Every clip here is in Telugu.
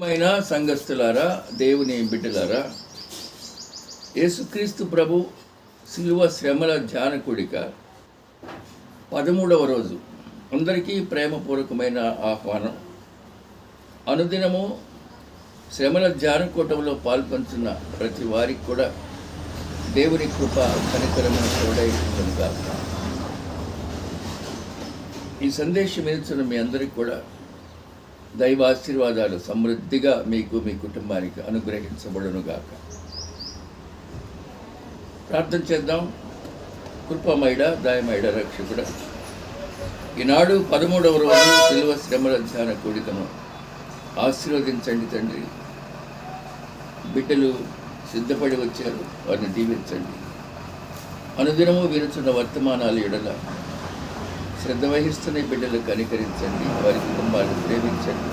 మైన సంఘస్థులారా, దేవుని బిడ్డలారా, యేసుక్రీస్తు ప్రభు శిలువ శ్రమల ధ్యాన కూడిక 13వ రోజు. అందరికీ ప్రేమపూర్వకమైన ఆహ్వానం. అనుదినము శ్రమల ధ్యాన కూటంలో పాల్పంచున్న ప్రతి వారికి కూడా దేవుని కృప కనికరము తోడైతుందిగా. ఈ సందేశం ఇస్తున్న మీ అందరికీ కూడా దైవ ఆశీర్వాదాలు సమృద్ధిగా మీకు మీ కుటుంబానికి అనుగ్రహించబడునుగాక. ప్రార్థన చేద్దాం. కృపమయుడ, దయమయుడ, రక్షకుడ, ఈనాడు 13వ రోజు శిలువ శ్రమల ధ్యాన కూడికను ఆశీర్వదించండి తండ్రి. బిడ్డలు సిద్ధపడి వచ్చారు, వారిని దీవించండి. అనుదినము వినుచున్న వర్తమానాలు ఎడల శ్రద్ధ వహిస్తున్న బిడ్డలు కనికరించండి, వారి కుటుంబాలను ప్రేమించండి,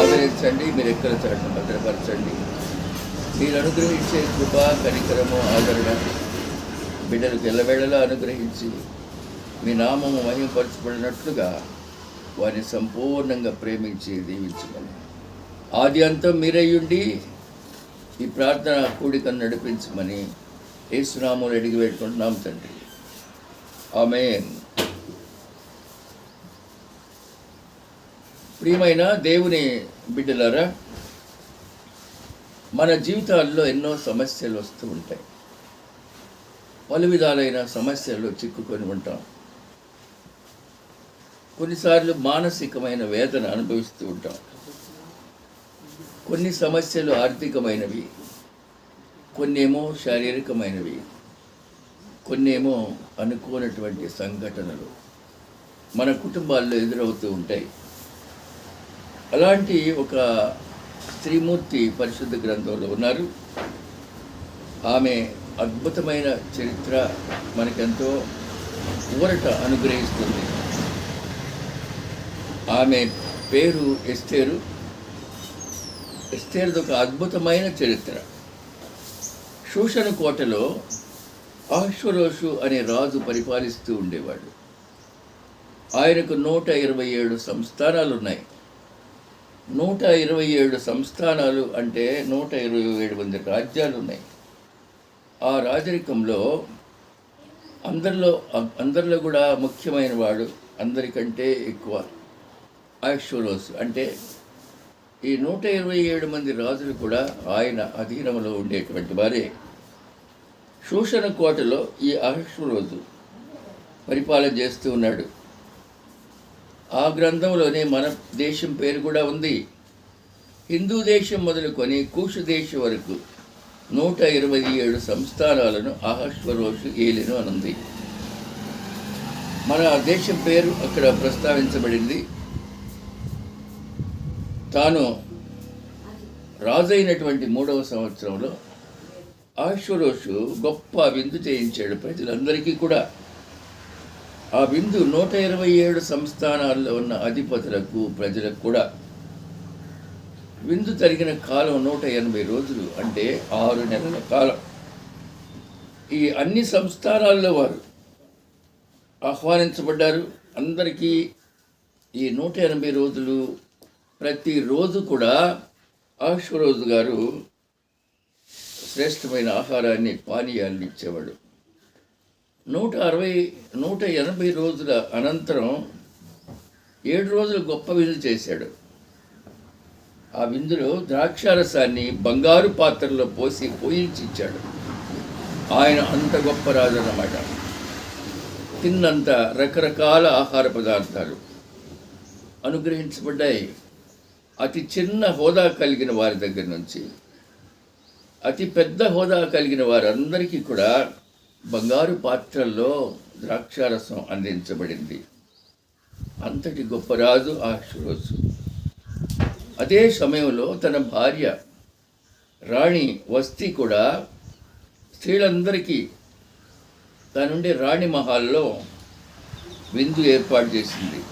ఆదరించండి, మీరు ఎక్కల చాటును భద్రపరచండి. మీరు అనుగ్రహించే కృప, కనికరము, ఆదరణ బిడ్డలకు ఎల్లవేళలా అనుగ్రహించి మీ నామము మహిమపరచబడినట్లుగా వారిని సంపూర్ణంగా ప్రేమించి దీవించమని ఆది అంతం మీరయ్యుండి ఈ ప్రార్థన కూడికను నడిపించమని యేసునామములో అడిగి వేడుకుంటున్నాం తండ్రి. ఆమేన్. ప్రియమైన దేవుని బిడ్డలారా, మన జీవితాల్లో ఎన్నో సమస్యలు వస్తూ ఉంటాయి. పలు విధాలైన సమస్యల్లో చిక్కుకొని ఉంటాం. కొన్నిసార్లు మానసికమైన వేదన అనుభవిస్తూ ఉంటాం. కొన్ని సమస్యలు ఆర్థికమైనవి, కొన్నేమో శారీరకమైనవి, కొన్నేమో అనుకోనటువంటి సంఘటనలు మన కుటుంబాల్లో ఎదురవుతూ ఉంటాయి. అలాంటి ఒక స్త్రీమూర్తి పరిశుద్ధ గ్రంథంలో ఉన్నారు. ఆమె అద్భుతమైన చరిత్ర మనకెంతో ఊరట అనుగ్రహిస్తుంది. ఆమె పేరు ఎస్తేరు. ఎస్తేరుది ఒక అద్భుతమైన చరిత్ర. షూషను కోటలో అహష్వేరోషు అనే రాజు పరిపాలిస్తూ ఉండేవాడు. ఆయనకు 127 సంస్థానాలు ఉన్నాయి. 127 సంస్థానాలు అంటే 127 మంది రాజ్యాలు ఉన్నాయి. ఆ రాజరికంలో అందరిలో కూడా ముఖ్యమైన వాడు, అందరికంటే ఎక్కువ అహష్వేరోషు. అంటే ఈ 127 మంది రాజులు కూడా ఆయన అధీనంలో ఉండేటువంటి వారే. షూషను కోటలో ఈ అహష్వేరోషు పరిపాలన చేస్తూ ఉన్నాడు. ఆ గ్రంథంలోనే మన దేశం పేరు కూడా ఉంది. హిందూ దేశం మొదలుకొని కూషు దేశం వరకు 127 సంస్థానాలను అహష్వేరోషు ఏలెను అనుంది. మన దేశం పేరు అక్కడ ప్రస్తావించబడింది. తాను రాజైనటువంటి 3వ సంవత్సరంలో అహష్వేరోషు గొప్ప విందు చేయించాడు ప్రజలందరికీ కూడా. ఆ విందు 127 సంస్థానాల్లో ఉన్న అధిపతులకు, ప్రజలకు కూడా. విందు జరిగిన కాలం 180 రోజులు, అంటే 6 నెలల కాలం. ఈ అన్ని సంస్థానాల్లో వారు ఆహ్వానించబడ్డారు. అందరికీ ఈ 180 రోజులు ప్రతిరోజు కూడా అహష్వేరోషు గారు శ్రేష్టమైన ఆహారాన్ని, పానీయాన్ని ఇచ్చేవాడు. 180 రోజుల అనంతరం 7 రోజులు గొప్ప విందు చేశాడు. ఆ విందులో ద్రాక్షారసాన్ని బంగారు పాత్రలో పోయించి ఇచ్చాడు. ఆయన అంత గొప్ప రాజు అన్నమాట. తిన్నంత రకరకాల ఆహార పదార్థాలు అనుగ్రహించబడ్డాయి. అతి చిన్న హోదా కలిగిన వారి దగ్గర నుంచి అతి పెద్ద హోదా కలిగిన వారందరికీ కూడా బంగారు పాత్రల్లో ద్రాక్షారసం అందించబడింది. అంతటి గొప్ప రాజు అహష్వేరోషు. అదే సమయంలో తన భార్య రాణి వస్తీ కూడా స్త్రీలందరికీ తనుండే రాణి మహాల్లో విందు ఏర్పాటు చేసింది.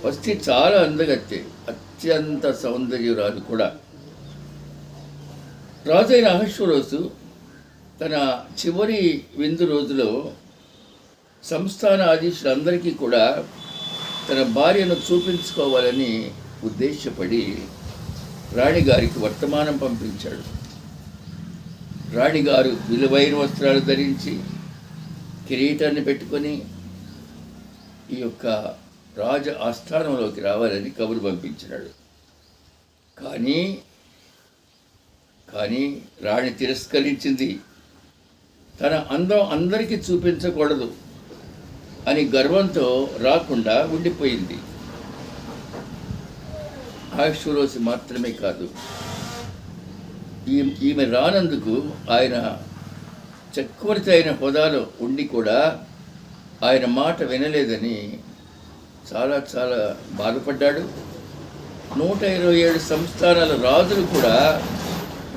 వస్తీ చాలా అందగత్తె, అత్యంత సౌందర్యురాలు కూడా. రాజైన అహష్వేరోషు తన చివరి విందు రోజులో సంస్థాన అధీశులందరికీ కూడా తన భార్యను చూపించుకోవాలని ఉద్దేశపడి రాణిగారికి వర్తమానం పంపించాడు. రాణిగారు విలువైన వస్త్రాలు ధరించి కిరీటాన్ని పెట్టుకొని ఈ యొక్క రాజ ఆస్థానంలోకి రావాలని కబురు పంపించినాడు. కానీ రాణి తిరస్కరించింది. తన అందం అందరికీ చూపించకూడదు అని గర్వంతో రాకుండా ఉండిపోయింది. అహష్వేరోషు మాత్రమే కాదు, ఈమె రానందుకు ఆయన చక్రవర్తి అయిన హోదాలో ఉండి కూడా ఆయన మాట వినలేదని చాలా చాలా బాధపడ్డాడు. 127 సంస్థానాల రాజులు కూడా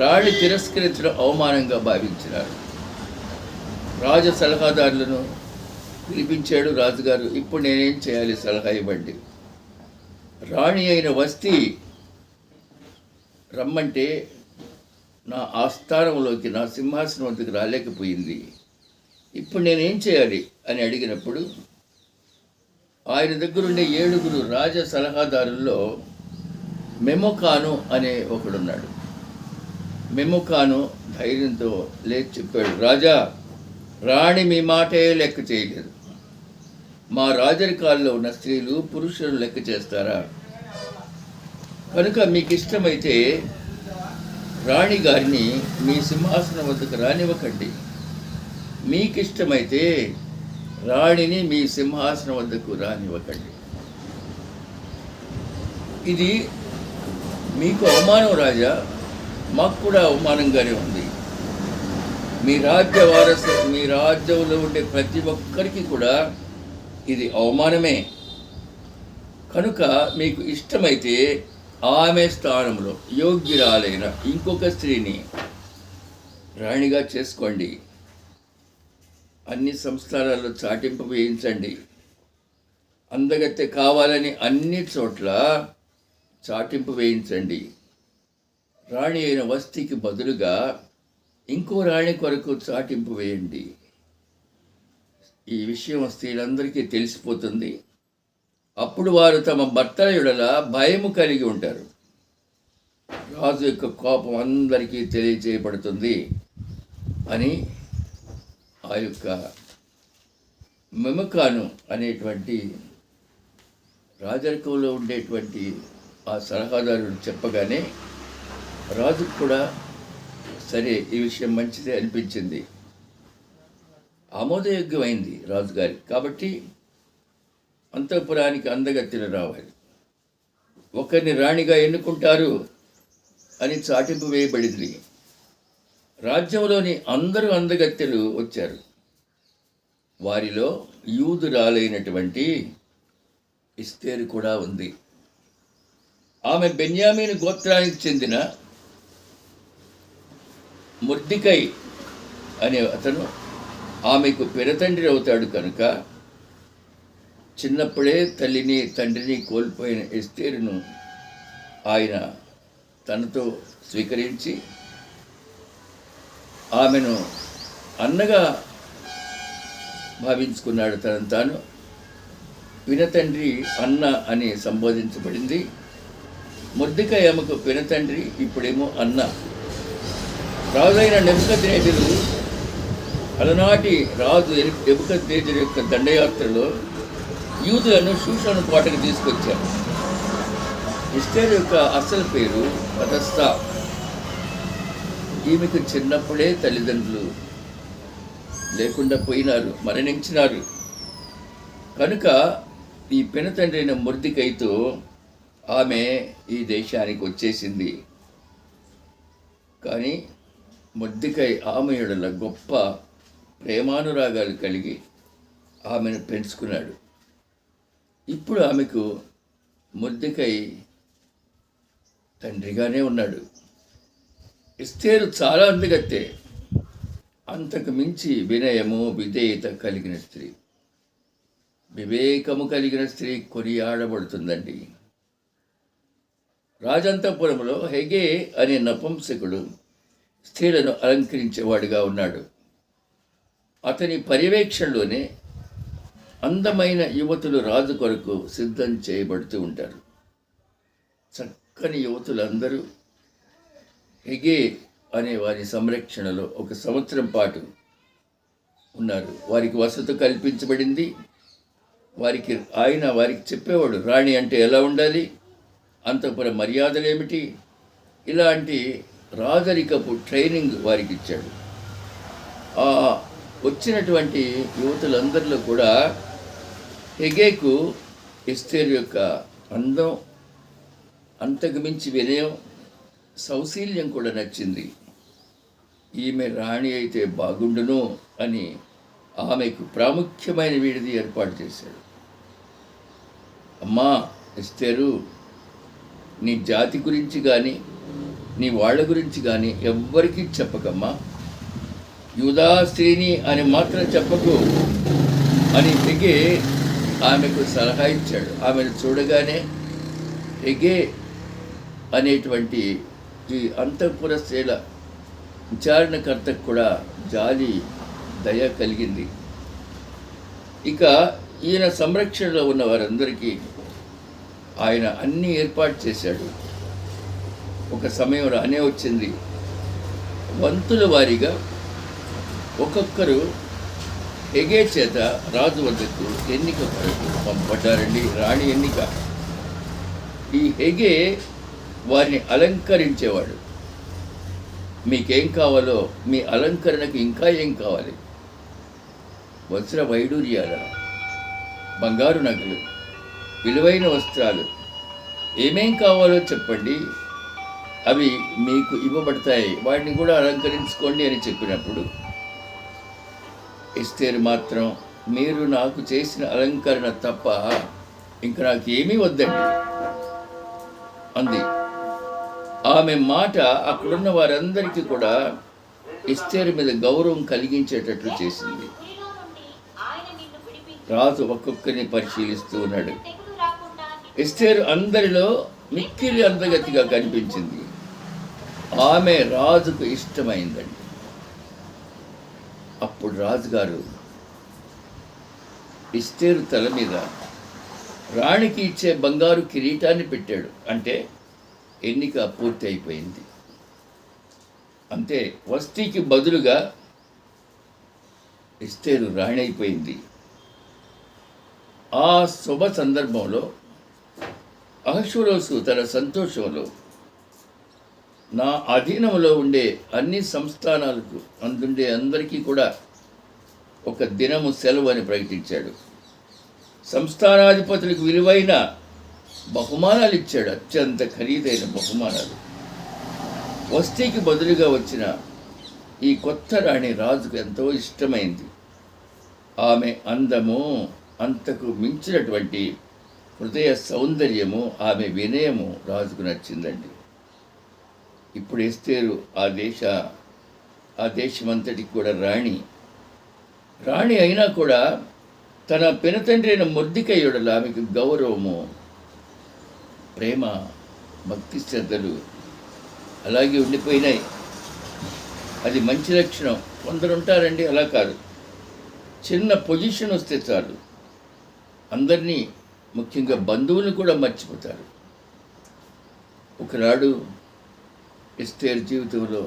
రాణి తిరస్కరించడం అవమానంగా భావించినారు. రాజ సలహాదారులను పిలిపించాడు రాజుగారు. ఇప్పుడు నేనేం చేయాలి, సలహా ఇవ్వండి. రాణి అయిన వస్తీ రమ్మంటే నా ఆస్థానంలోకి, నా సింహాసనం వద్దకు రాలేకపోయింది. ఇప్పుడు నేనేం చేయాలి అని అడిగినప్పుడు ఆయన దగ్గరుండే 7 రాజ సలహాదారుల్లో మెమోకాను అనే ఒకడున్నాడు. మెమోకాను ధైర్యంతో లేచి చెప్పాడు, రాజా, రాణి మీ మాటే లెక్క చేయలేదు. మా రాజరికాల్లో ఉన్న స్త్రీలు పురుషులను లెక్క చేస్తారా? కనుక మీకు ఇష్టమైతే రాణి గారిని మీ సింహాసనం వద్దకు రానివ్వకండి. మీకు ఇష్టమైతే రాణిని మీ సింహాసనం వద్దకు రానివ్వకండి. ఇది మీకు అవమానం రాజా, మాకు కూడా అవమానంగానే ఉంది. మీ రాజ్యంలో ఉండే ప్రతి ఒక్కరికి కూడా ఇది అవమానమే. కనుక మీకు ఇష్టమైతే ఆమె స్థానంలో యోగ్యురాలైన ఇంకొక స్త్రీని రాణిగా చేసుకోండి. అన్ని సంస్థానాల్లో చాటింపు వేయించండి. అందగత్తె కావాలని అన్ని చోట్ల చాటింపు వేయించండి. రాణి అయిన వస్తీకి బదులుగా ఇంకో రాణి కొరకు చాటింపు వేయండి. ఈ విషయం స్త్రీలందరికీ తెలిసిపోతుంది. అప్పుడు వారు తమ భర్తల యెడల భయము కలిగి ఉంటారు. రాజు యొక్క కోపం అందరికీ తెలియజేయబడుతుంది అని ఆ యొక్క మెమకాను అనేటువంటి రాజరికంలో ఉండేటువంటి ఆ సలహాదారుడు చెప్పగానే రాజుకు కూడా సరే, ఈ విషయం మంచిదే అనిపించింది, ఆమోదయోగ్యమైంది రాజుగారికి. కాబట్టి అంతఃపురానికి అందగత్తెలు రావాలి, ఒకరిని రాణిగా ఎన్నుకుంటారు అని చాటింపు వేయబడింది. రాజ్యంలోని అందరూ అందగత్తెలు వచ్చారు. వారిలో యూదురాలైనటువంటి ఎస్తేరు కూడా ఉంది. ఆమె బెన్యామీను గోత్రానికి చెందిన మొర్దెకై అనే అతను ఆమెకు పెరతండ్రి అవుతాడు. కనుక చిన్నప్పుడే తల్లిని తండ్రిని కోల్పోయిన ఎస్తేరును ఆయన తనతో స్వీకరించి ఆమెను అన్నగా భావించుకున్నాడు. తనను తాను పినతండ్రి అన్న అని సంబోధించబడింది. మొర్దెకై ఆమెకు పినతండ్రి, ఇప్పుడేమో అన్న. రాజైన నెబుకద్నెజరు అలనాటి రాజు నెబుకద్నెజరు యొక్క దండయాత్రలో యూదులను షూషను కోటకు తీసుకొచ్చారు. ఎస్తేరు యొక్క అసలు పేరు హదస్తా. ఈమెకు చిన్నప్పుడే తల్లిదండ్రులు లేకుండా పోయినారు, మరణించినారు. కనుక ఈ పినతండ్రి అయిన మొర్దెకైతో ఆమె ఈ దేశానికి వచ్చేసింది. కానీ మొర్దెకై ఆమె యెడల గొప్ప ప్రేమానురాగాలు కలిగి ఆమెను పెంచుకున్నాడు. ఇప్పుడు ఆమెకు మొర్దెకై తండ్రిగానే ఉన్నాడు. ఎస్తేరు చాలా అందగత్తె, అంతకు మించి వినయము విధేయత కలిగిన స్త్రీ, వివేకము కలిగిన స్త్రీ కొనియాడబడుతుందండి. రాజంతపురంలో హెగే అనే నపుంసకుడు స్త్రీలను అలంకరించేవాడుగా ఉన్నాడు. అతని పర్యవేక్షణలోనే అందమైన యువతులు రాజు కొరకు సిద్ధం చేయబడుతూ ఉంటారు. చక్కని యువతులందరూ హెగే అనే వారి సంరక్షణలో 1 సంవత్సరం పాటు ఉన్నారు. వారికి వసతి కల్పించబడింది. వారికి చెప్పేవాడు రాణి అంటే ఎలా ఉండాలి, అంతఃపుర మర్యాదలు ఏమిటి, ఇలాంటి రాజరికపు ట్రైనింగ్ వారికి ఇచ్చాడు. ఆ వచ్చినటువంటి యువతులందరిలో కూడా హెగేకు ఎస్తేరు యొక్క అందం, అంతకు మించి వినయం, సౌశీల్యం కూడా నచ్చింది. ఈమె రాణి అయితే బాగుండును అని ఆమెకు ప్రాముఖ్యమైన వీడిది ఏర్పాటు చేశాడు. అమ్మా ఎస్తేరు, నీ జాతి గురించి కానీ నీ వాళ్ళ గురించి కానీ ఎవ్వరికీ చెప్పకమ్మా, యూదా స్త్రీని అని మాత్రం చెప్పకు అని హెగే ఆమెకు సలహా ఇచ్చాడు. ఆమెను చూడగానే హెగే అనేటువంటి ఈ అంతఃపుర స్త్రీల విచారణకర్తకు కూడా జాలి, దయ కలిగింది. ఇక ఈయన సంరక్షణలో ఉన్న వారందరికీ ఆయన అన్నీ ఏర్పాటు చేశాడు. ఒక సమయం రానే వచ్చింది, వంతుల వారీగా ఒక్కొక్కరు హెగే చేత రాజు వద్దకు ఎన్నిక పంపబడ్డారండి. రాణి ఎన్నిక. ఈ హెగే వారిని అలంకరించేవాడు. మీకేం కావాలో, మీ అలంకరణకు ఇంకా ఏం కావాలి, వజ్ర వైడూర్యాల, బంగారు నగలు, విలువైన వస్త్రాలు, ఏమేం కావాలో చెప్పండి, అవి మీకు ఇవ్వబడతాయి, వాటిని కూడా అలంకరించుకోండి అని చెప్పినప్పుడు ఎస్తేరు మాత్రం మీరు నాకు చేసిన అలంకరణ తప్ప ఇంక నాకు ఏమీ వద్దండి అంది. ఆమె మాట అక్కడున్న వారందరికీ కూడా ఎస్తేరు మీద గౌరవం కలిగించేటట్లు చేసింది. రాజు ఒక్కొక్కరిని పరిశీలిస్తూ ఉన్నాడు. ఎస్తేరు అందరిలో మిక్కిలి అందగతిగా కనిపించింది. ఆమె రాజుకు ఇష్టమైందండి. అప్పుడు రాజుగారు ఎస్తేరు తల మీద రాణికి ఇచ్చే బంగారు కిరీటాన్ని పెట్టాడు. అంటే ఎన్నిక పూర్తి అయిపోయింది. అంతే, వస్తీకి బదులుగా ఎస్తేరు రాణి అయిపోయింది. ఆ శుభ సందర్భంలో అహష్వేరోషు తన సంతోషంలో నా అధీనంలో ఉండే అన్ని సంస్థానాలకు అందుండే అందరికీ కూడా ఒక దినము సెలవు అని ప్రకటించాడు. సంస్థానాధిపతులకు విలువైన బహుమానాలు ఇచ్చాడు, అత్యంత ఖరీదైన బహుమానాలు. వస్తీకి బదులుగా వచ్చిన ఈ కొత్త రాణి రాజుకు ఎంతో ఇష్టమైంది. ఆమె అందము, అంతకు మించినటువంటి హృదయ సౌందర్యము, ఆమె వినయము రాజుకు నచ్చిందండి. ఇప్పుడు ఎస్తేరు ఆ దేశమంతటికి కూడా రాణి అయినా కూడా తన పినతండ్రి అయిన మొర్దెకై యెడల ఆమెకు గౌరవము, ప్రేమ, భక్తి శ్రద్ధలు అలాగే ఉండిపోయినాయి. అది మంచి లక్షణం. కొందరు ఉంటారండి అలా కాదు, చిన్న పొజిషన్ వస్తే చాలు అందరినీ, ముఖ్యంగా బంధువులను కూడా మర్చిపోతారు. ఒకనాడు ఎస్తేరు జీవితంలో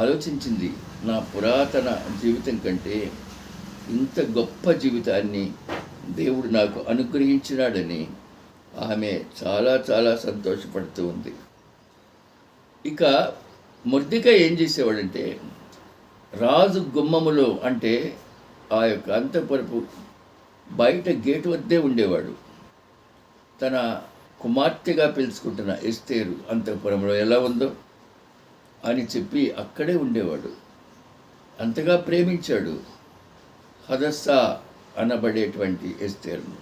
ఆలోచించింది, నా పురాతన జీవితం కంటే ఇంత గొప్ప జీవితాన్ని దేవుడు నాకు అనుగ్రహించినాడని ఆమె చాలా చాలా సంతోషపడుతూ ఉంది. ఇక మొర్దెకై ఏం చేసేవాడంటే, రాజు గుమ్మములో అంటే ఆ యొక్క అంతఃపురపు బయట గేటు వద్దే ఉండేవాడు. తన కుమార్తెగా పిలుచుకుంటున్న ఎస్తేరు అంతఃపురంలో ఎలా ఉందో అని చెప్పి అక్కడే ఉండేవాడు. అంతగా ప్రేమించాడు హదస్సా అనబడేటువంటి ఎస్తేరును.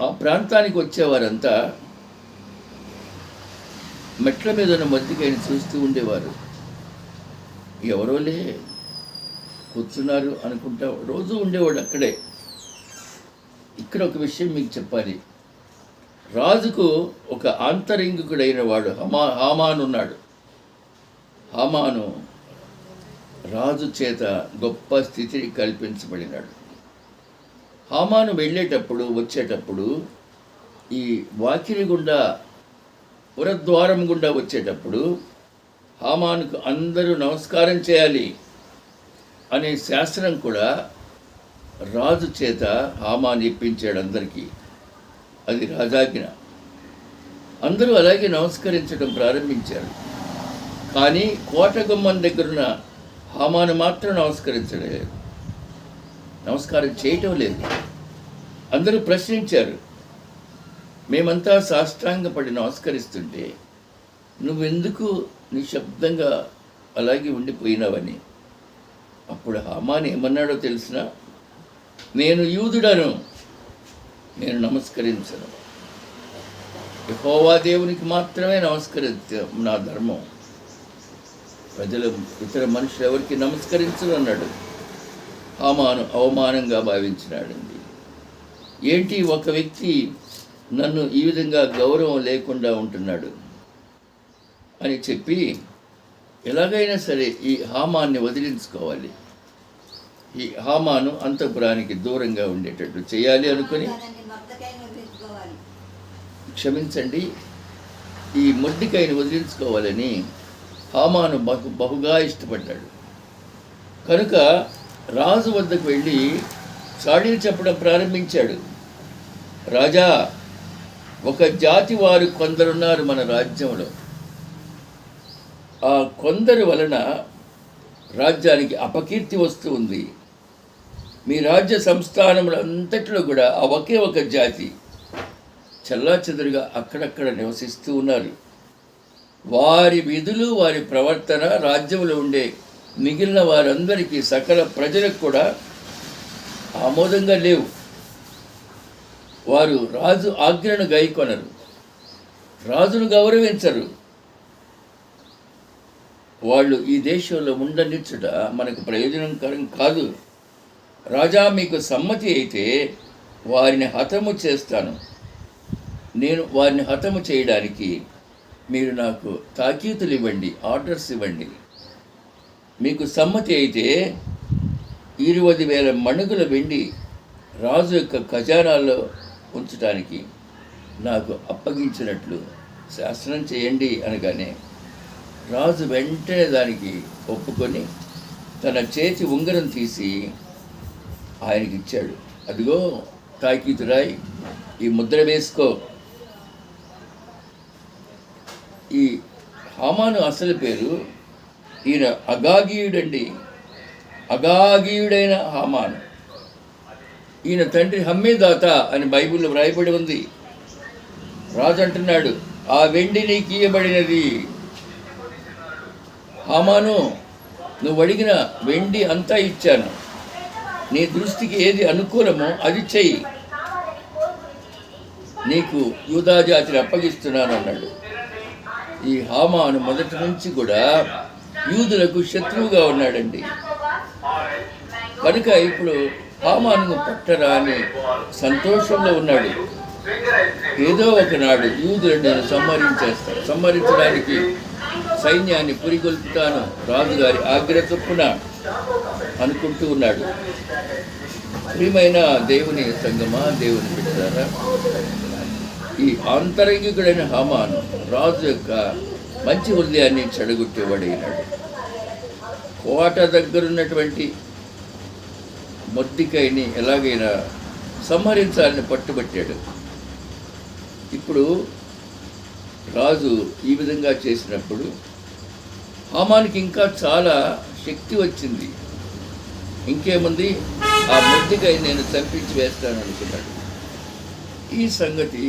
ఆ ప్రాంతానికి వచ్చేవారంతా మెట్ల మీద ఉన్న మొర్దెకైని చూస్తూ ఉండేవారు. ఎవరోలే కూర్చున్నారు అనుకుంటా రోజు ఉండేవాడు అక్కడే. ఇక్కడ ఒక విషయం మీకు చెప్పాలి. రాజుకు ఒక ఆంతరంగికుడైన వాడు హామాను ఉన్నాడు. హామాను రాజు చేత గొప్ప స్థితిని కల్పించబడినాడు. హామాను వచ్చేటప్పుడు ఈ వాకిలి గుండా పురద్వారం గుండా వచ్చేటప్పుడు హామానుకు అందరూ నమస్కారం చేయాలి అనే శాస్త్రం కూడా రాజు చేత హామాను ఇప్పించాడు అందరికీ. అది రాజాజ్ఞ. అందరూ అలాగే నమస్కరించడం ప్రారంభించారు. కానీ కోట గుమ్మం దగ్గరున్న హామాను మాత్రం నమస్కరించలేదు, నమస్కారం చేయటం లేదు. అందరూ ప్రశ్నించారు, మేమంతా సాష్టాంగపడి నమస్కరిస్తుంటే నువ్వెందుకు నిశ్శబ్దంగా అలాగే ఉండిపోయినావని. అప్పుడు హామాను ఏమన్నాడో తెలిసినా, నేను యూదుడను, నేను నమస్కరించను, యెహోవా దేవునికి మాత్రమే నమస్కరించ నా ధర్మం, ప్రజలు ఇతర మనుషులు ఎవరికి నమస్కరించను అన్నాడు. హామాను అవమానంగా భావించినాడండి. ఏంటి ఒక వ్యక్తి నన్ను ఈ విధంగా గౌరవం లేకుండా ఉంటున్నాడు అని చెప్పి ఎలాగైనా సరే ఈ హామాన్ని వదిలించుకోవాలి, ఈ హామాను అంతఃపురానికి దూరంగా ఉండేటట్టు చేయాలి అనుకుని, క్షమించండి, ఈ మొర్దెకైని వదిలించుకోవాలని హామాను బహుగా ఇష్టపడ్డాడు. కనుక రాజు వద్దకు వెళ్ళి చాడీలు చెప్పడం ప్రారంభించాడు. రాజా, ఒక జాతి వారు కొందరున్నారు మన రాజ్యంలో. ఆ కొందరు వలన రాజ్యానికి అపకీర్తి వస్తూ ఉంది. మీ రాజ్య సంస్థానములంతట్లో కూడా ఆ ఒకే ఒక జాతి చెల్లాచెదురుగా అక్కడక్కడ నివసిస్తూ ఉన్నారు. వారి విధులు, వారి ప్రవర్తన రాజ్యంలో ఉండే మిగిలిన వారందరికీ, సకల ప్రజలకు కూడా ఆమోదంగా లేవు. వారు రాజు ఆజ్ఞను గైకొనరు, రాజును గౌరవించరు. వాళ్ళు ఈ దేశంలో ఉండనిచ్చుట మనకు ప్రయోజనకరం కాదు. రాజా, మీకు సమ్మతి అయితే వారిని హతము చేస్తాను. నేను వారిని హతము చేయడానికి మీరు నాకు తాకీతులు ఇవ్వండి, ఆర్డర్స్ ఇవ్వండి. మీకు సమ్మతి అయితే 20,000 మణుగుల వెండి రాజు యొక్క ఖజానాల్లో ఉంచడానికి నాకు అప్పగించినట్లు శాసనం చేయండి అనగానే రాజు వెంటనే దానికి ఒప్పుకొని తన చేతి ఉంగరం తీసి ఆయనకి ఇచ్చాడు. అదిగో తాకీతురాయ్, ఈ ముద్ర వేసుకో. ఈ హామాను అసలు పేరు, ఈయన అగాగీయుడండి, అగాగీయుడైన హామాను. ఈయన తండ్రి హమ్మేదాత అని బైబిల్లో వ్రాయబడి ఉంది. రాజు అంటున్నాడు, ఆ వెండి నీకు ఇయ్యబడినది. హామాను, నువ్వు అడిగిన వెండి అంతా ఇచ్చాను, నీ దృష్టికి ఏది అనుకూలమో అది చెయ్యి, నీకు యూదా జాతిని అప్పగిస్తున్నాను అన్నాడు. ఈ హామాను మొదటి నుంచి కూడా యూదులకు శత్రువుగా ఉన్నాడండి. కనుక ఇప్పుడు హామాను పట్టరా అని సంతోషంలో ఉన్నాడు. ఏదో ఒకనాడు యూదులను నేను సంహరించడానికి సైన్యాన్ని పురిగొల్పుతాను, రాజుగారి ఆజ్ఞ చొప్పున అనుకుంటూ ఉన్నాడు. ప్రియమైన దేవుని సంగమా, దేవుని బిడ్డలారా, ఈ ఆంతరంగికుడైన హామాను రాజు యొక్క మంచి హృదయాన్ని చెడగొట్టేవాడైనాడు. కోట దగ్గరున్నటువంటి మొర్దెకైని ఎలాగైనా సంహరించాలని పట్టుబట్టాడు. ఇప్పుడు రాజు ఈ విధంగా చేసినప్పుడు హామానికి ఇంకా చాలా శక్తి వచ్చింది. ఇంకేముంది, ఆ మొర్దెకైని నేను చంపించి వేస్తాను అనుకున్నాడు. ఈ సంగతి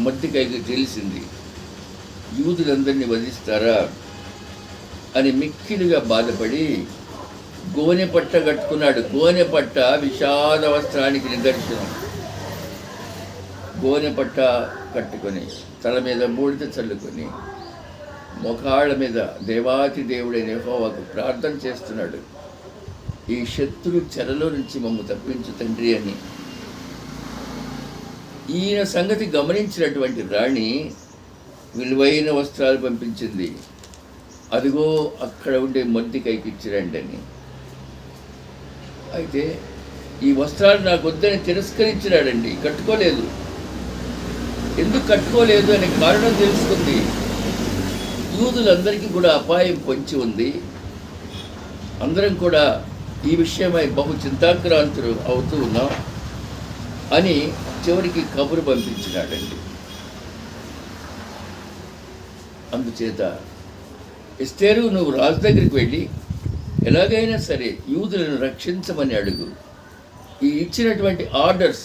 మొర్దెకైకి తెలిసింది. యూదులందరినీ వధిస్తారా అని మిక్కిలిగా బాధపడి గోనె పట్ట కట్టుకున్నాడు. గోనె పట్ట విషాద వస్త్రానికి నిదర్శనం. గోనె పట్ట కట్టుకొని తల మీద బూడిద చల్లుకొని ముఖాళ్ళ మీద దేవాతి దేవుడైన యెహోవాకు ప్రార్థన చేస్తున్నాడు. ఈ శత్రు చెరలో నుంచి మమ్ము తప్పించు తండ్రి అని. ఈయన సంగతి గమనించినటువంటి రాణి విలువైన వస్త్రాలు పంపించింది. అదిగో అక్కడ ఉండే మొర్దెకైకి ఇచ్చిరండి అని. అయితే ఈ వస్త్రాలు నాకు వద్దని తిరస్కరించినాడండి, కట్టుకోలేదు. ఎందుకు కట్టుకోలేదు అనే కారణం తెలుసుకుంది. యూదులందరికీ కూడా అపాయం పొంచి ఉంది. అందరం కూడా ఈ విషయమై బహు చింతాక్రాంతులు అవుతూ ఉన్నాం అని చివరికి కబురు పంపించినాడండి. అందుచేత ఎస్తేరు, నువ్వు రాజు దగ్గరికి వెళ్ళి ఎలాగైనా సరే యూదులను రక్షించమని అడుగు. ఈ ఇచ్చినటువంటి ఆర్డర్స్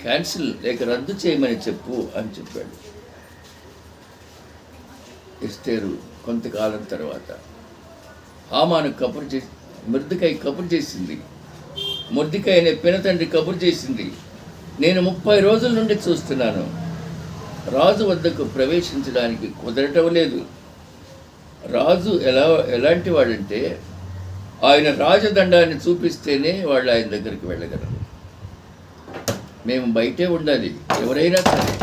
క్యాన్సిల్ లేక రద్దు చేయమని చెప్పు అని చెప్పాడు. ఎస్తేరు కొంతకాలం తర్వాత హామాను కబురు చేసి మొర్దెకై కబురు చేసింది. మొర్దెకై అనే పినతండ్రి కబురు చేసింది, నేను 30 రోజుల నుండి చూస్తున్నాను, రాజు వద్దకు ప్రవేశించడానికి కుదరటం లేదు. రాజు ఎలాంటి వాడంటే ఆయన రాజదండాన్ని చూపిస్తేనే వాళ్ళు ఆయన దగ్గరికి వెళ్ళగలరు. మేము బయటే ఉండాలి. ఎవరైనా సరే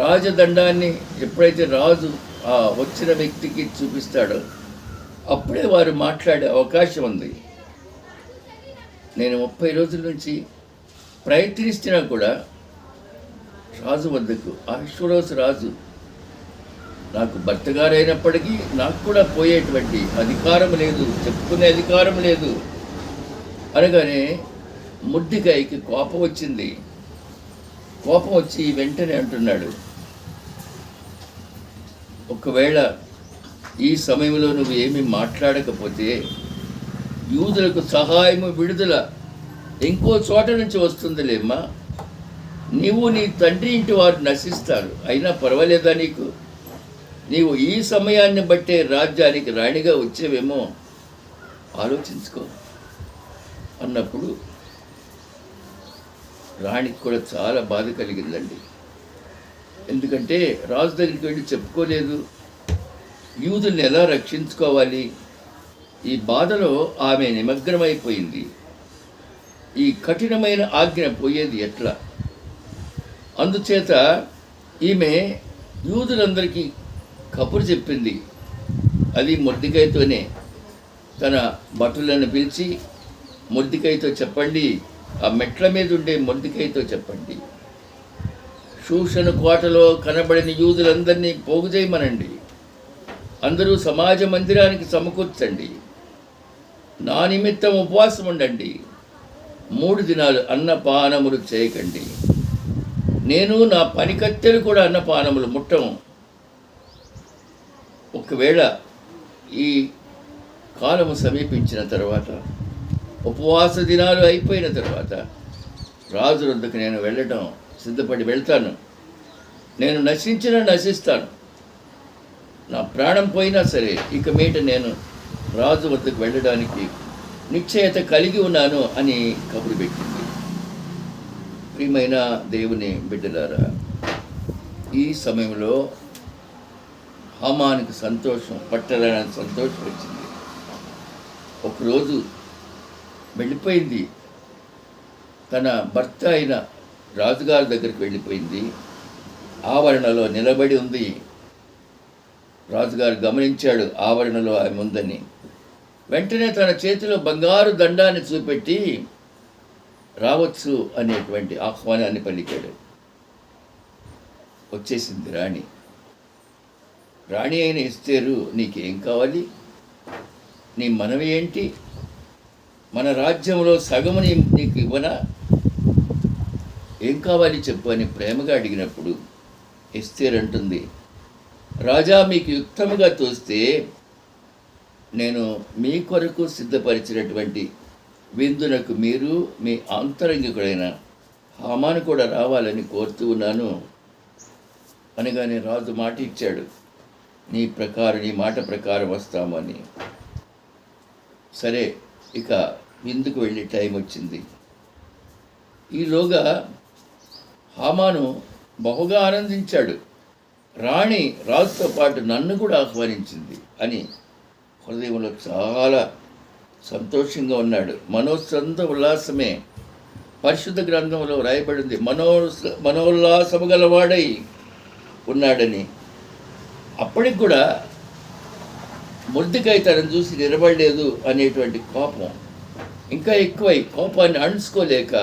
రాజదండాన్ని ఎప్పుడైతే రాజు ఆ వచ్చిన వ్యక్తికి చూపిస్తాడో అప్పుడే వారు మాట్లాడే అవకాశం ఉంది. నేను 30 రోజుల నుంచి ప్రయత్నిస్తున్నా కూడా రాజు వద్దకు, అహష్వేరోషు రాజు నాకు భర్తగారైనప్పటికీ నాకు కూడా పోయేటువంటి అధికారం లేదు, చెప్పుకునే అధికారం లేదు అనగానే మొర్దెకైకి కోపం వచ్చింది. కోపం వచ్చి వెంటనే అంటున్నాడు, ఒకవేళ ఈ సమయంలో నువ్వు ఏమీ మాట్లాడకపోతే యూదులకు సహాయము, విడుదల ఇంకో చోట నుంచి వస్తుందిలేమ్మా. నీవు నీ తండ్రి ఇంటి వారు నశిస్తారు, అయినా పర్వాలేదా నీకు? నీవు ఈ సమయాన్ని బట్టే రాజ్యానికి రాణిగా వచ్చేవేమో ఆలోచించుకో అన్నప్పుడు రాణికి కూడా చాలా బాధ కలిగిందండి. ఎందుకంటే రాజు దగ్గరికి వెళ్ళి చెప్పుకోలేదు, యూదుల్ని ఎలా రక్షించుకోవాలి, ఈ బాధలో ఆమె నిమగ్నమైపోయింది. ఈ కఠినమైన ఆజ్ఞ పోయేది ఎట్లా? అందుచేత ఈమె యూదులందరికీ కబురు చెప్పింది. అది మొర్దెకైతోనే. తన భటులను పిలిచి మొర్దెకైతో చెప్పండి, ఆ మెట్ల మీద ఉండే మొర్దెకైతో చెప్పండి, షూషను కోటలో కనబడిన యూదులందరినీ పోగు చేయమనండి, అందరూ సమాజ మందిరానికి సమకూర్చండి, నా నిమిత్తం ఉపవాసం ఉండండి, 3 దినాలు అన్నపానములు చేయకండి, నేను నా పనికత్తెలు కూడా అన్నపానములు ముట్టము. ఒకవేళ ఈ కాలము సమీపించిన తర్వాత, ఉపవాస దినాలు అయిపోయిన తర్వాత రాజు వద్దకు నేను వెళ్ళటం సిద్ధపడి వెళ్తాను. నేను నశిస్తాను, నా ప్రాణం పోయినా సరే ఇక మీట నేను రాజు వద్దకు వెళ్ళడానికి నిశ్చయత కలిగి ఉన్నాను అని కబురు పెట్టింది. ప్రియమైన దేవుని బిడ్డలారా, ఈ సమయంలో హామానుకు సంతోషం పట్టలేని సంతోషం వచ్చింది. ఒకరోజు వెళ్ళిపోయింది, తన భర్త అయిన రాజుగారి దగ్గరికి వెళ్ళిపోయింది. ఆవరణలో నిలబడి ఉంది. రాజుగారు గమనించాడు ఆవరణలో ఆమె ఉందని. వెంటనే తన చేతిలో బంగారు దండాన్ని చూపెట్టి రావచ్చు అనేటువంటి ఆహ్వానాన్ని పలికాడు. వచ్చేసింది రాణి. రాణి అయిన ఎస్తేరు, నీకేం కావాలి? నీ మనవి ఏంటి? మన రాజ్యంలో సగము నీకు ఇవ్వనా? ఏం కావాలి చెప్పు అని ప్రేమగా అడిగినప్పుడు ఎస్తేరు అంటుంది, రాజా మీకు యుక్తముగా తోస్తే నేను మీ కొరకు సిద్ధపరిచినటువంటి విందునకు మీరు మీ ఆంతరంగికుడైన హామాను కూడా రావాలని కోరుతూ ఉన్నాను అనగానే రాజు మాట ఇచ్చాడు, నీ మాట ప్రకారం వస్తామని. సరే, ఇక విందుకు వెళ్ళే టైం వచ్చింది. ఈలోగా హామాను బహుగా ఆనందించాడు. రాణి రాజుతో పాటు నన్ను కూడా ఆహ్వానించింది అని హృదయంలో చాలా సంతోషంగా ఉన్నాడు. మనోత్సంత ఉల్లాసమే పరిశుద్ధ గ్రంథంలో రాయబడింది, మనోల్లాసము గలవాడై ఉన్నాడని. అప్పటికి కూడా మొర్దెకై తనను చూసి నిలబడలేదు అనేటువంటి కోపం ఇంకా ఎక్కువై, కోపాన్ని అణుచుకోలేక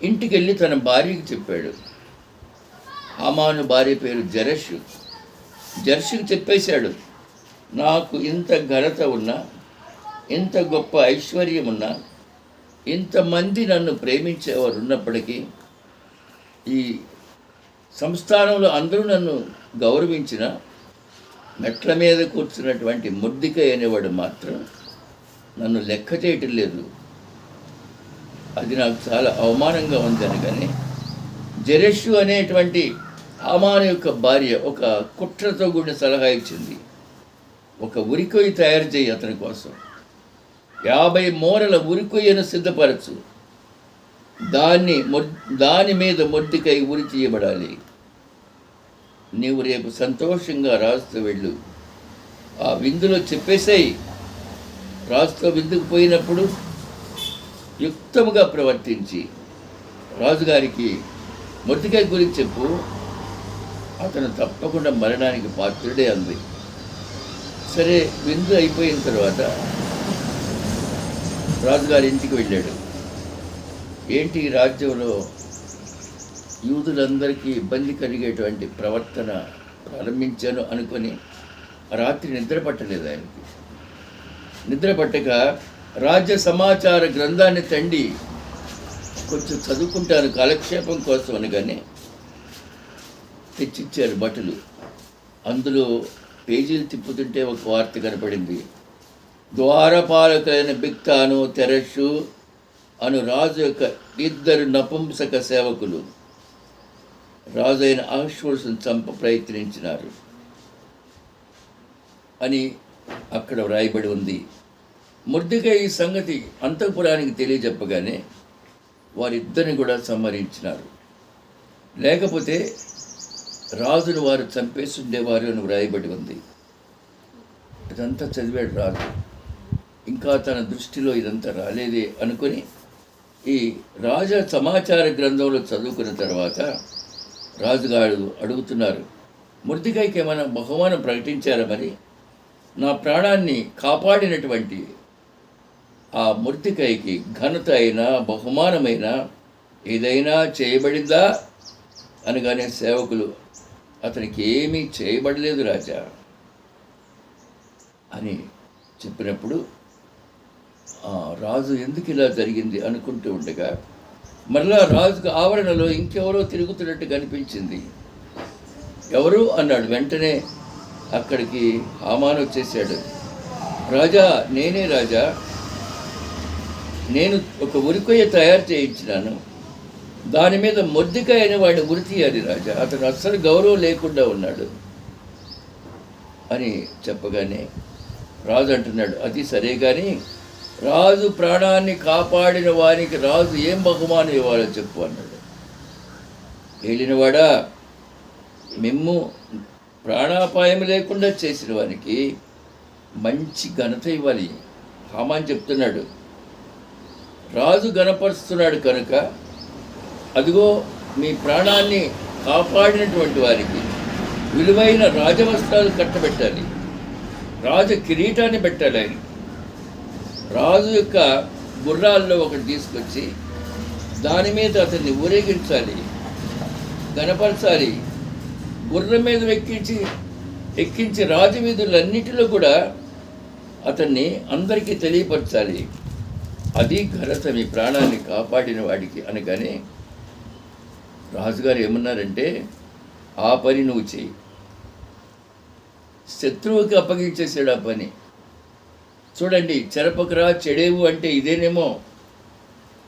ఇంటికి వెళ్ళి తన భార్యకి చెప్పాడు, హామాను భార్య పేరు జెరషుకు చెప్పేశాడు, నాకు ఇంత ఘనత ఉన్నా, ఇంత గొప్ప ఐశ్వర్యం ఉన్నా, ఇంతమంది నన్ను ప్రేమించేవారు ఉన్నప్పటికీ, ఈ సంస్థానంలో అందరూ నన్ను గౌరవించిన మెట్ల మీద కూర్చున్నటువంటి మొర్దెకై అనేవాడు మాత్రం నన్ను లెక్క చేయటం లేదు. అది నాకు చాలా అవమానంగా ఉంది అనగానే జెరషు అనేటువంటి హామాను యొక్క భార్య ఒక కుట్రతో కూడిన సలహా ఇచ్చింది. ఒక ఉరికొయ్యి తయారు చేయి, అతని కోసం 50 మూరల ఉరికొయ్యను సిద్ధపరచు, దాని మీద మొర్దెకై ఉరి తీయబడాలి. నీవు రేపు సంతోషంగా రాజుతో వెళ్ళు, ఆ విందులో చెప్పేసాయి. రాజుతో విందుకు పోయినప్పుడు యుక్తముగా ప్రవర్తించి రాజుగారికి మొర్దెకై గురించి చెప్పు, అతను తప్పకుండా మరణానికి పాత్రుడే అంది. సరే, విందు అయిపోయిన తర్వాత రాజుగారి ఇంటికి వెళ్ళాడు. ఏంటి, రాజ్యంలో యూదులందరికీ ఇబ్బంది కలిగేటువంటి ప్రవర్తన ప్రారంభించాను అనుకొని రాత్రి నిద్ర పట్టలేదు ఆయనకి. నిద్ర పట్టక రాజ్య సమాచార గ్రంథాన్ని తండి కొంచెం చదువుకుంటాను కాలక్షేపం కోసం అనగానే తెచ్చిచ్చారు బట్టలు. అందులో పేజీలు తిప్పుతుంటే ఒక వార్త కనపడింది. ద్వారపాలకులైన బిక్తాను, తెరషు అను రాజు యొక్క 2 నపుంసక సేవకులు రాజు అయిన అహష్వేరోషును చంప ప్రయత్నించినారు అని అక్కడ వ్రాయబడి ఉంది. మొర్దెకై ఈ సంగతి అంతఃపురానికి తెలియజెప్పగానే వారిద్దరిని కూడా సంహరించినారు. లేకపోతే రాజును వారు చంపేసి ఉండేవారు అని వ్రాయబడి ఉంది. ఇదంతా చదివాడు రాజు. ఇంకా తన దృష్టిలో ఇదంతా రాలేదే అనుకొని ఈ రాజ సమాచార గ్రంథంలో చదువుకున్న తర్వాత రాజుగారు అడుగుతున్నారు, మొర్దెకైకి ఏమైనా బహుమానం ప్రకటించారా? మరి నా ప్రాణాన్ని కాపాడినటువంటి ఆ మొర్దెకైకి ఘనత అయినా బహుమానమైనా ఏదైనా చేయబడిందా అనగానే సేవకులు, అతనికి ఏమీ చేయబడలేదు రాజా అని చెప్పినప్పుడు రాజు ఎందుకు ఇలా జరిగింది అనుకుంటూ ఉండగా మరలా రాజుకు ఆవరణలో ఇంకెవరో తిరుగుతున్నట్టు కనిపించింది. ఎవరు అన్నాడు. వెంటనే అక్కడికి హామాను వచ్చేసాడు. రాజా, నేనే రాజా, నేను ఒక ఉరికొయ్య తయారు చేయించినాను, దాని మీద మొర్దెకై అనే వాడిని ఉరి తీయాలి రాజా, అతను అస్సలు గౌరవం లేకుండా ఉన్నాడు అని చెప్పగానే రాజు అంటున్నాడు, అది సరే కానీ రాజు ప్రాణాన్ని కాపాడిన వారికి రాజు ఏం బహుమానం ఇవ్వాలో చెప్పు అన్నాడు. ఏలినవాడా, మిమ్ము ప్రాణాపాయం లేకుండా చేసిన వారికి మంచి ఘనత ఇవ్వాలి. హామాన్ చెప్తున్నాడు, రాజు గణపరుస్తున్నాడు కనుక అదిగో మీ ప్రాణాన్ని కాపాడినటువంటి వారికి విలువైన రాజవస్త్రాలు కట్టబెట్టాలి, రాజ కిరీటాన్ని పెట్టాలి. ఆయన రాజు యొక్క గుర్రాల్లో ఒకటి తీసుకొచ్చి దాని మీద అతన్ని ఊరేగించాలి, గణపరచాలి. గుర్రం మీద ఎక్కించి రాజవీధులన్నిటిలో కూడా అతన్ని అందరికీ తెలియపరచాలి. అది ఘనత, మీ ప్రాణాన్ని కాపాడిన వాడికి అనగానే రాజుగారు ఏమన్నారంటే, ఆ పని నువ్వు చెయ్యి. శత్రువుకి అప్పగించేసాడు ఆ పని. చూడండి, చెరపకరా చెడేవు అంటే ఇదేనేమో.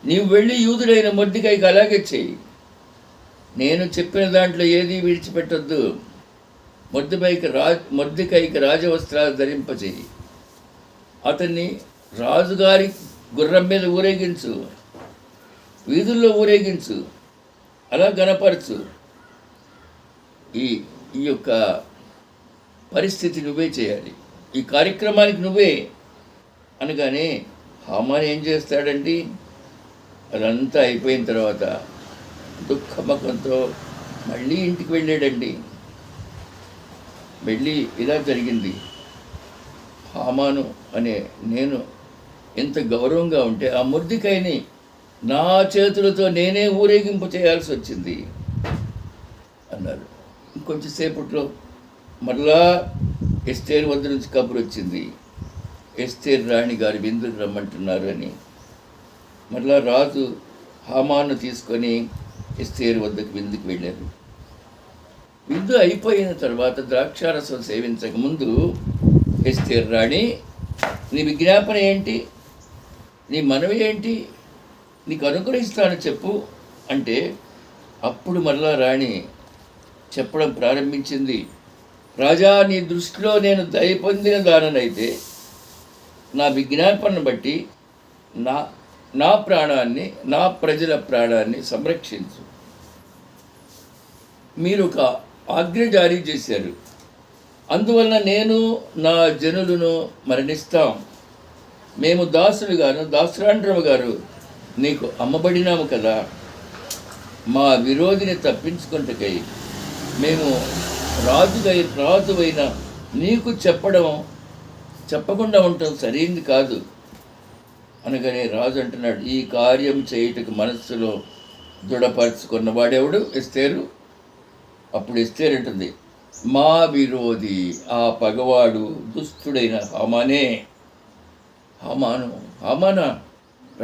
నీవు వెళ్ళి యూదుడైన మొర్దెకైకి అలాగే చెయ్యి. నేను చెప్పిన దాంట్లో ఏది విడిచిపెట్టొద్దు. మొర్దెకైకి రాజవస్త్రాలు ధరింపచేయి, అతన్ని రాజుగారి గుర్రం మీద ఊరేగించు, వీధుల్లో ఊరేగించు, అలా గణపరచు. ఈ యొక్క పరిస్థితి నువ్వే చేయాలి, ఈ కార్యక్రమానికి నువ్వే అనగానే హామాను ఏం చేస్తాడండి, అదంతా అయిపోయిన తర్వాత దుఃఖముఖంతో మళ్ళీ ఇంటికి వెళ్ళాడండి. వెళ్ళి ఇలా జరిగింది, హామాను అనే నేను ఎంత గౌరవంగా ఉంటే ఆ మొర్దెకైని నా చేతులతో నేనే ఊరేగింపు చేయాల్సి వచ్చింది అన్నారు. కొంచెంసేపట్లో మరలా ఎస్తేరు వద్ద నుంచి కబురు వచ్చింది, ఎస్తేరు రాణి గారి విందుకు రమ్మంటున్నారు అని. మరలా రాజు హామాను తీసుకొని ఎస్తేరు వద్దకు విందుకు వెళ్ళారు. విందు అయిపోయిన తర్వాత ద్రాక్షారసం సేవించక ముందు ఎస్తేరు రాణి, నీ విజ్ఞాపన ఏంటి, నీ మనవి ఏంటి, నీకు అనుగ్రహిస్తాను చెప్పు అంటే అప్పుడు మరలా రాణి చెప్పడం ప్రారంభించింది. రాజా, నీ దృష్టిలో నేను దయ పొందిన దాననైతే నా విజ్ఞాపనను బట్టి నా ప్రాణాన్ని, నా ప్రజల ప్రాణాన్ని సంరక్షించు. మీరు ఒక ఆజ్ఞ జారీ చేశారు, అందువలన నేను నా జనులను మరణిస్తాం. మేము దాసురాండ్రమ గారు నీకు అమ్మబడినాము కదా. మా విరోధిని తప్పించుకుంటకై మేము రాజువైన నీకు చెప్పకుండా ఉండటం సరైంది కాదు అనగానే రాజు అంటున్నాడు, ఈ కార్యం చేయుటకు మనస్సులో దృఢపరుచుకున్న వాడెవడు? ఎస్తేరు. అప్పుడు ఎస్తేరు అంటుంది, మా విరోధి ఆ పగవాడు దుష్టుడైన హామానే. హామానా?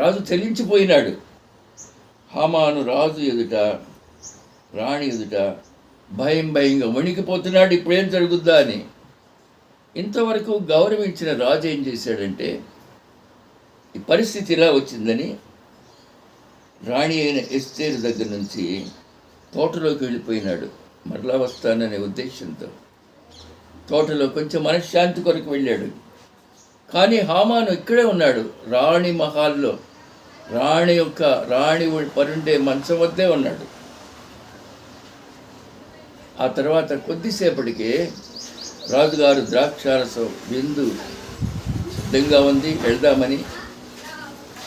రాజు చెల్లించిపోయినాడు. హామాను రాజు ఎదుట, రాణి ఎదుట భయంగా వణికిపోతున్నాడు, ఇప్పుడేం జరుగుద్దా అని. ఇంతవరకు గౌరవించిన రాజు ఏం చేశాడంటే, ఈ పరిస్థితి ఇలా వచ్చిందని రాణి అయిన ఎస్తేరు దగ్గర నుంచి తోటలోకి వెళ్ళిపోయినాడు. మరలా వస్తాననే ఉద్దేశంతో తోటలో కొంచెం మనశ్శాంతి కొరకు వెళ్ళాడు. కానీ హామాను ఇక్కడే ఉన్నాడు, రాణి మహాల్లో, రాణి పరుండే మంచం వద్దే ఉన్నాడు. ఆ తర్వాత కొద్దిసేపటికే రాజుగారు ద్రాక్షారసం విందు సిద్ధంగా ఉంది, వెళ్దామని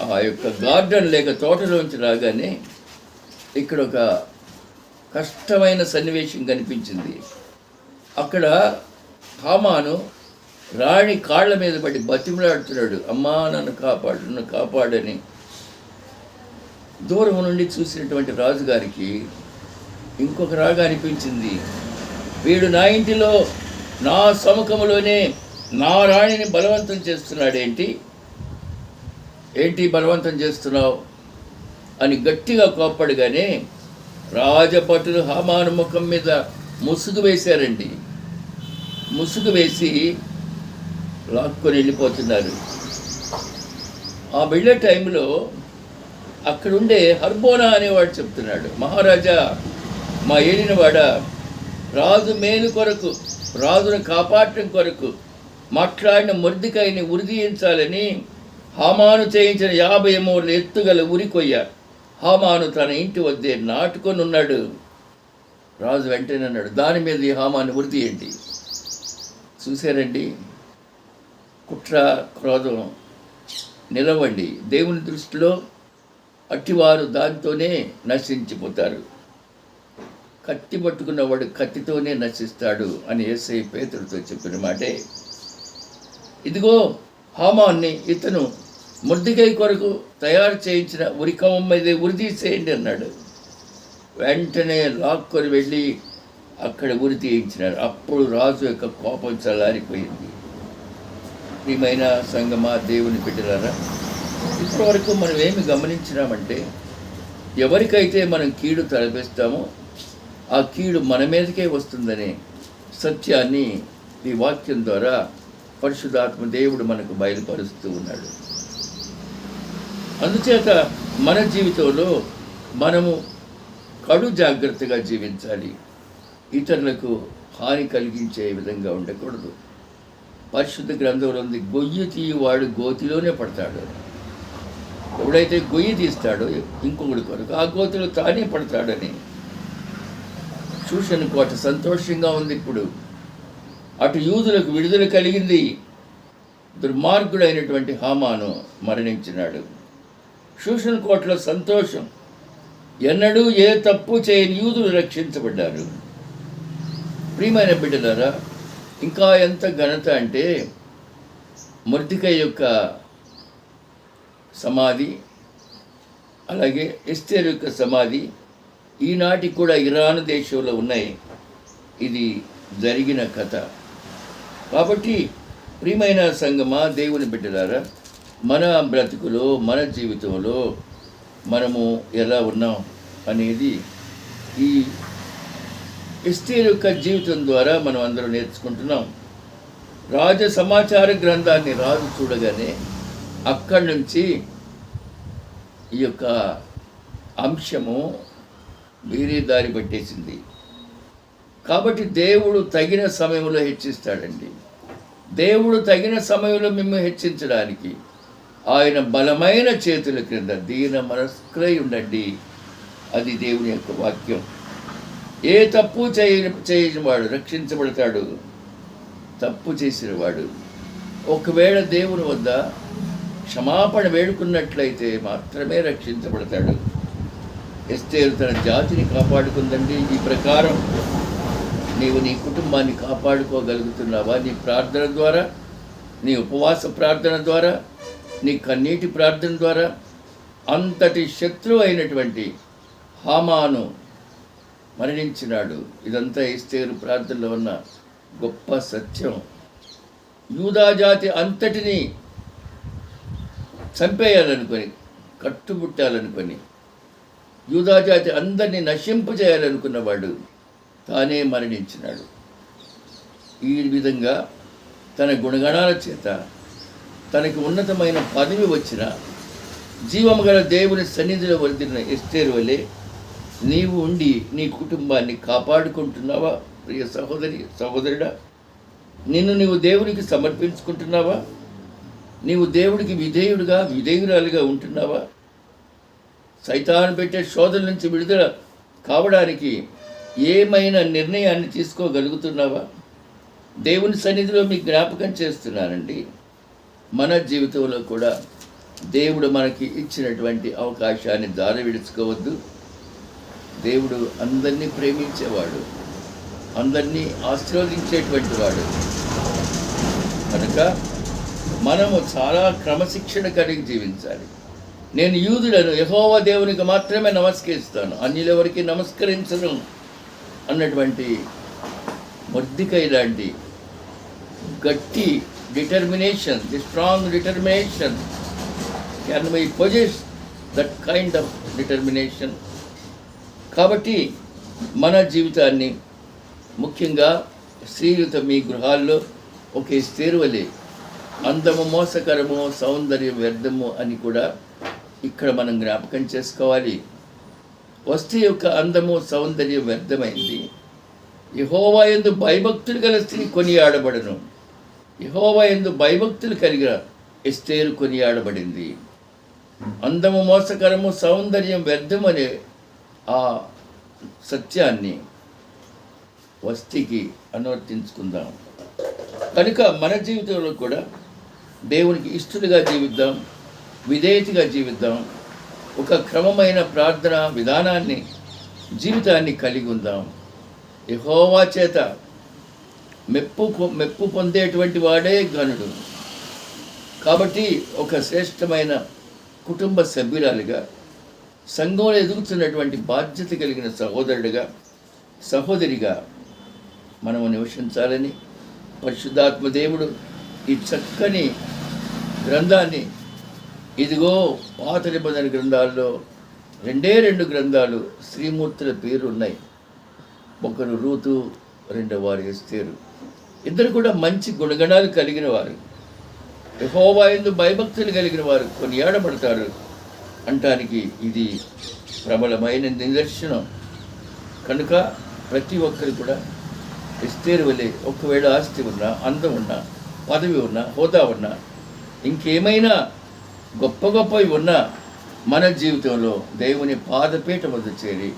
ఆ యొక్క గార్డెన్ లేక తోటలోంచి రాగానే ఇక్కడ ఒక కష్టమైన సన్నివేశం కనిపించింది. అక్కడ హామాను రాణి కాళ్ళ మీద పడి బతిమలాడుతున్నాడు, అమ్మా నన్ను కాపాడని. దూరం నుండి చూసినటువంటి రాజుగారికి ఇంకొక రాగా అనిపించింది, వీడు నా ఇంటిలో నా సముఖంలోనే నా రాణిని బలవంతం చేస్తున్నాడేంటి, బలవంతం చేస్తున్నావు అని గట్టిగా కోప్పడగానే రాజభటులు హామాను ముఖం మీద ముసుగు వేశారండి. ముసుగు వేసి లాక్కొని వెళ్ళిపోతున్నారు. ఆ వెళ్ళే టైంలో అక్కడుండే హర్బోనా అనేవాడు చెప్తున్నాడు, మహారాజా, మా ఏలినవాడ, రాజు మేలు కొరకు, రాజును కాపాడటం కొరకు మాట్లాడిన మొర్దెకైని ఉరిదీయించాలని హామాను చేయించిన 50 మూరల ఎత్తుగల ఉరికొయ్య హామాను తన ఇంటి వద్దే నాటుకొని ఉన్నాడు. రాజు వెంటనే అన్నాడు, దాని మీద ఈ హామాను ఉరిదీయండి. చూశారండి, కుట్ర క్రోధం నిలవండి. దేవుని దృష్టిలో అట్టివారు దాంతోనే నశించిపోతారు. కత్తి పట్టుకున్నవాడు కత్తితోనే నశిస్తాడు అని యేసయ్య పేతురుతో చెప్పిన మాటే. ఇదిగో హామాన్ని ఇతను మొర్దెకై కొరకు తయారు చేయించిన ఉరికమ్మ మీద ఉరితీసేయండి అన్నాడు. వెంటనే లాక్కొని వెళ్ళి అక్కడ ఉరి తీయించినారు. అప్పుడు రాజు యొక్క కోపం చల్లారిపోయింది. ప్రియమైన సంగమా, దేవుని బిడ్డలారా, ఇప్పటివరకు మనం ఏమి గమనించినామంటే, ఎవరికైతే మనం కీడు తలపిస్తామో ఆ కీడు మన మీదకే వస్తుందనే సత్యాన్ని ఈ వాక్యం ద్వారా పరిశుద్ధాత్మ దేవుడు మనకు బయలుపరుస్తూ ఉన్నాడు. అందుచేత మన జీవితంలో మనము కడు జాగ్రత్తగా జీవించాలి. ఇతరులకు హాని కలిగించే విధంగా ఉండకూడదు. పరిశుద్ధ గ్రంథంలో ఉంది, గొయ్యి తీయవాడు గోతిలోనే పడతాడు. ఎవడైతే గొయ్యి తీస్తాడో ఇంకొకటి కొరకు ఆ గోతిలో తానే పడతాడని. షూషను కోట సంతోషంగా ఉంది. ఇప్పుడు అటు యూదులకు విడుదల కలిగింది. దుర్మార్గుడైనటువంటి హామాను మరణించినాడు. షూషను కోటలో సంతోషం. ఎన్నడూ ఏ తప్పు చేయని యూదులు రక్షించబడ్డారు. ప్రియమైన బిడ్డలారా, ఇంకా ఎంత ఘనత అంటే, మొర్దెకై యొక్క సమాధి, అలాగే ఎస్తేరు యొక్క సమాధి ఈనాటికి కూడా ఇరాన్ దేశంలో ఉన్నాయి. ఇది జరిగిన కథ. కాబట్టి ప్రియమైన సంగమా, దేవుని బిడ్డలారా, మన బ్రతుకులో, మన జీవితంలో మనము ఎలా ఉన్నాం అనేది ఈ ఎస్తేరు యొక్క జీవితం ద్వారా మనం అందరం నేర్చుకుంటున్నాం. రాజ సమాచార గ్రంథాన్ని రాజు చూడగానే అక్కడి నుంచి ఈ యొక్క అంశము వేరే దారి పట్టేసింది. కాబట్టి దేవుడు తగిన సమయంలో హెచ్చిస్తాడండి. దేవుడు తగిన సమయంలో మిమ్మల్ని హెచ్చించడానికి ఆయన బలమైన చేతుల క్రింద దీన మనస్కులై ఉండండి. అది దేవుని యొక్క వాక్యం. ఏ తప్పు చేయని వాడు రక్షించబడతాడు. తప్పు చేసిన వాడు ఒకవేళ దేవుని వద్ద క్షమాపణ వేడుకున్నట్లయితే మాత్రమే రక్షించబడతాడు. ఎస్తేరు తన జాతిని కాపాడుకుందండి. ఈ ప్రకారం నీవు నీ కుటుంబాన్ని కాపాడుకోగలుగుతున్నావా? నీ ప్రార్థన ద్వారా, నీ ఉపవాస ప్రార్థన ద్వారా, నీ కన్నీటి ప్రార్థన ద్వారా. అంతటి శత్రువు అయినటువంటి హామాను మరణించినాడు. ఇదంతా ఎస్తేరు ప్రార్థనలో ఉన్న గొప్ప సత్యం. యూదా జాతి అంతటినీ చంపేయాలనుకొని, కట్టుబుట్టాలనుకొని, యూదా జాతి అందరినీ నశింపజేయాలనుకున్నవాడు తానే మరణించినాడు. ఈ విధంగా తన గుణగణాల చేత తనకి ఉన్నతమైన పదవి వచ్చిన జీవము గల దేవుని సన్నిధిలో వదిలిన ఎస్తేరు వలె నీవు ఉండి నీ కుటుంబాన్ని కాపాడుకుంటున్నావా? ప్రియ సహోదరి, సహోదరుడా, నిన్ను నీవు దేవునికి సమర్పించుకుంటున్నావా? నీవు దేవుడికి విధేయురాలుగా ఉంటున్నావా? సైతాను పెట్టే శోధన నుంచి విడుదల కావడానికి ఏమైనా నిర్ణయాన్ని తీసుకోగలుగుతున్నావా? దేవుని సన్నిధిలో మీకు జ్ఞాపకం చేస్తున్నానండి. మన జీవితంలో కూడా దేవుడు మనకి ఇచ్చినటువంటి అవకాశాన్ని దారి విడుచుకోవద్దు. దేవుడు అందరినీ ప్రేమించేవాడు, అందరినీ ఆశీర్వదించేటువంటి వాడు. కనుక మనము చాలా క్రమశిక్షణ కలిగి జీవించాలి. నేను యూదులను యెహోవా దేవునికి మాత్రమే నమస్కరిస్తాను, అన్యులెవరికి నమస్కరించను అన్నటువంటి మొర్దెకై లాంటి గట్టి determination, the strong determination can we possess that kind of determination. కాబట్టి మన జీవితాన్ని, ముఖ్యంగా స్త్రీలతో మీ గృహాల్లో ఒక ఎస్తేరు వలె అందము మోసకరము, సౌందర్యం వ్యర్థము అని కూడా ఇక్కడ మనం జ్ఞాపకం చేసుకోవాలి. వస్తు యొక్క అందము, సౌందర్యం వ్యర్థమైంది. యెహోవా యందు భయభక్తులు గల స్త్రీ కొనియాడబడను. యెహోవా యందు భయభక్తులు కలిగిన ఎస్తేరు కొనియాడబడింది. అందము మోసకరము, సౌందర్యం వ్యర్థము అనే ఆ సత్యాన్ని వస్తికి అనువర్తించుకుందాం. కనుక మన జీవితంలో కూడా దేవునికి ఇష్టలుగా జీవిద్దాం, విధేయతగా జీవిద్దాం. ఒక క్రమమైన ప్రార్థన విధానాన్ని, జీవితాన్ని కలిగి ఉందాం. యెహోవా చేత మెప్పు పొందేటువంటి వాడే ఘనుడు. కాబట్టి ఒక శ్రేష్టమైన కుటుంబ సభ్యురాలుగా, సంఘంలో ఎదుగుతున్నటువంటి బాధ్యత కలిగిన సహోదరుడిగా, సహోదరిగా మనము నివసించాలని పరిశుద్ధాత్మ దేవుడు ఈ చక్కని గ్రంథాన్ని, ఇదిగో పాత నిబంధన గ్రంథాల్లో 2 గ్రంథాలు శ్రీమూర్తుల పేరు ఉన్నాయి. ఒకరు రూతు, రెండవ వారు ఎస్తేరు. ఇద్దరు కూడా మంచి గుణగణాలు కలిగిన వారు, యెహోవా యందు భయభక్తులు కలిగిన వారు కొనియాడబడతారు అంటానికి ఇది ప్రబలమైన నిదర్శనం. కనుక ప్రతి ఒక్కరు కూడా ఎస్తేరు వలె, ఒకవేళ ఆస్తి ఉన్నా, అందం ఉన్నా, పదవి ఉన్నా, హోదా ఉన్నా, ఇంకేమైనా గొప్పవి ఉన్నా, మన జీవితంలో దేవుని పాదపీఠ వద్ద చేరి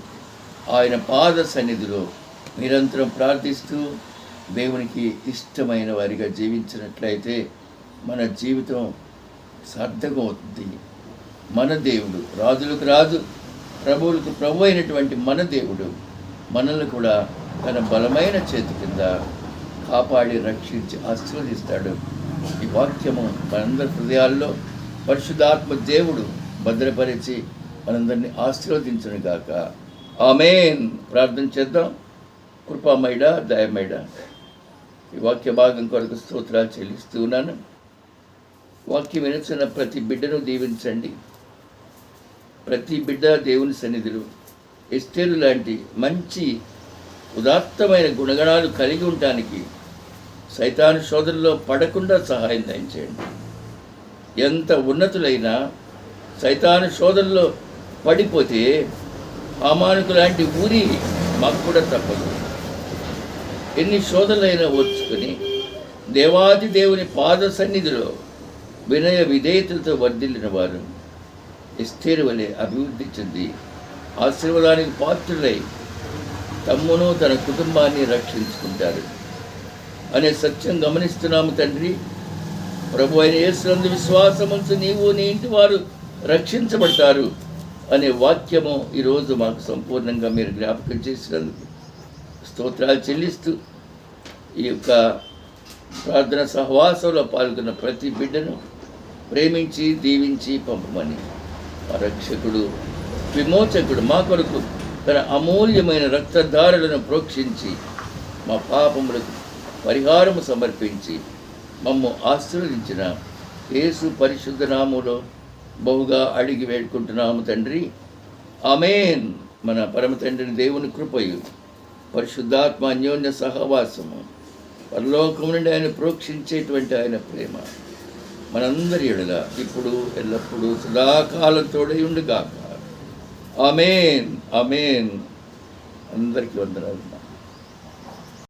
ఆయన పాద సన్నిధిలో నిరంతరం ప్రార్థిస్తూ దేవునికి ఇష్టమైన వారిగా జీవించినట్లయితే మన జీవితం సార్థకం అవుతుంది. మన దేవుడు, రాజులకు రాజు, ప్రభువులకు ప్రభు అయినటువంటి మన దేవుడు మనల్ని కూడా తన బలమైన చేతి కింద కాపాడి రక్షించి ఆశీర్వదిస్తాడు. ఈ వాక్యము మనందరి హృదయాల్లో పరిశుద్ధాత్మ దేవుడు భద్రపరిచి మనందరినీ ఆశీర్వదించును గాక. ఆమేన్. ప్రార్థన చేద్దాం. కృపామయుడ, దయమయుడ, ఈ వాక్య భాగం కొరకు స్తోత్రాలు చెల్లిస్తూ ఉన్నాను. వాక్యం వినుచున్న ప్రతి బిడ్డను దీవించండి. ప్రతి బిడ్డ దేవుని సన్నిధిలో ఎస్తేరు లాంటి మంచి ఉదాత్తమైన గుణగణాలు కలిగి ఉండటానికి సైతాను శోధనలో పడకుండా సహాయం దయచేయండి. ఎంత ఉన్నతులైనా సైతాను శోధనలో పడిపోతే హామానుకు లాంటి ఊరి మాకు కూడా తప్పదు. ఎన్ని శోధనలైనా ఓర్చుకొని దేవాది దేవుని పాద సన్నిధిలో వినయ విధేయతలతో వర్ధిల్లిన వారు ఎస్తేరు వలె అభివృద్ధి చెంది ఆశీర్వాదానికి పాత్రులై తమ్మును తన కుటుంబాన్ని రక్షించుకుంటారు అనే సత్యం గమనిస్తున్నాము తండ్రి. ప్రభు అయిన యేసునందు విశ్వాసముంచు నీవు నీ ఇంటి వారు రక్షించబడతారు అనే వాక్యము ఈరోజు మాకు సంపూర్ణంగా మీరు జ్ఞాపకం చేసినందుకు స్తోత్రాలు చెల్లిస్తూ ఈ యొక్క ప్రార్థన సహవాసంలో పాల్గొన్న ప్రతి బిడ్డను ప్రేమించి దీవించి పంపమని మా రక్షకుడు విమోచకుడు మా కొరకు తన అమూల్యమైన రక్తధారలను ప్రోక్షించి మా పాపములకు పరిహారము సమర్పించి మమ్ము ఆశీర్వదించిన యేసు పరిశుద్ధ నామములో బహుగా అడిగి వేడుకుంటున్నాము తండ్రి. ఆమేన్. మన పరమ తండ్రిని దేవుని కృపయు పరిశుద్ధాత్మ అన్యోన్య సహవాసము పరలోకము నుండి ఆయన ప్రోక్షించేటువంటి ఆయన ప్రేమ మనందరి ఎడల ఇప్పుడు ఎల్లప్పుడూ సదాకాలం తోడై ఉండుగాక. ఆమేన్. ఆమేన్. అందరికీ వందనాలు.